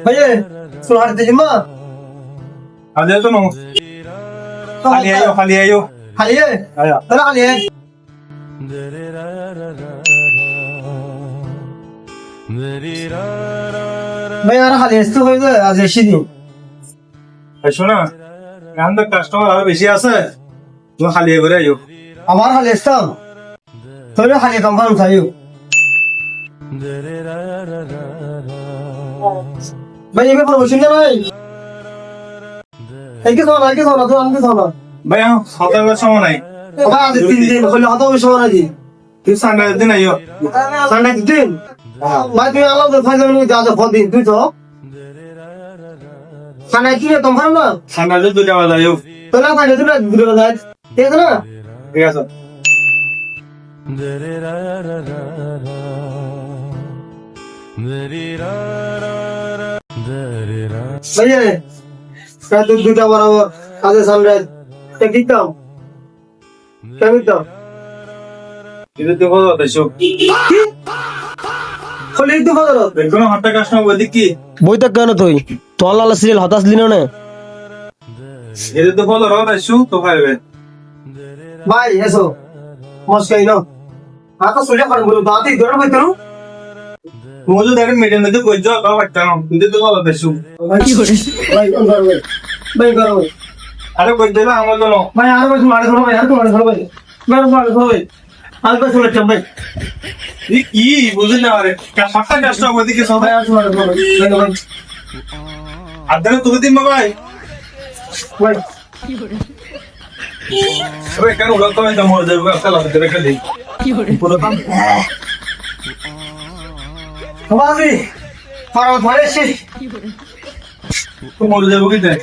भैया सुना दीजिए माँ आ जाओ तुम खाली आयो खाली है आया चला खाली है भैया यार खाली है तो हो गया आज ऐसी दिन শোনা এখন তো কাস্টমার আরো বেশি আছে তুমি খালি করে আইও हमारा खाली है तो थोड़ा खाली कम कम खाइयो भैया मैं प्रमोशन ना भाई एक सोना तो अंक सोना ভাই সকালের সময় নাই अब आज 3 दिन बोले हाथों में सोना जी তুই সানডে দিন আইও संडे दिन भाई तुम आलो तो फाइनल में जा जा 4 दिन तू तो संडे की तुम खाना ना সানডে দুটা বাজে আইও तो ना संडे तू ना दूर का जाए ठीक है ना ঠিক আছে भैया क्या तू दूटा बराबर आज संडे एक ही काम क्या मिलता এটা তো কথা দেছো खोले तो बदलो দেখো না হঠাৎ কাস্টমার বলি কি বই তো কেন তুই তোর লালা সিরিয়াল হতাশ দিন না এটা তো বলো রো দেছো তো খাইবে भाई ऐसो मस्त कहीं ना हाँ तो सुलिया कर बोलो बात ही दोनों बैठो মুজো দেখেন মিডিয়াম মধ্যে কই যাও কাও একটা না কিন্তু তো বলো দেছো भाई करो আরে কই দিলা আমার জন্য भाई यार बस मारे थोड़ा भाई यार तुम्हारे थोड़ा भाई मैं मारे थोड़ा भाई आज बस सुन चल भाई এই কি বুঝি না আরে হঠাৎ কাস্টমার বলি কি সব भाई यार तुम्हारे थोड़ा भाई আদারে তুমি দিন ভাই भाई আরে কেন ওলা তো এটা মরে যাবে একটা লাগতে রেখে দেই পুরো কাম हमारी फारा फारे से তো মরে যাবে কি দেখ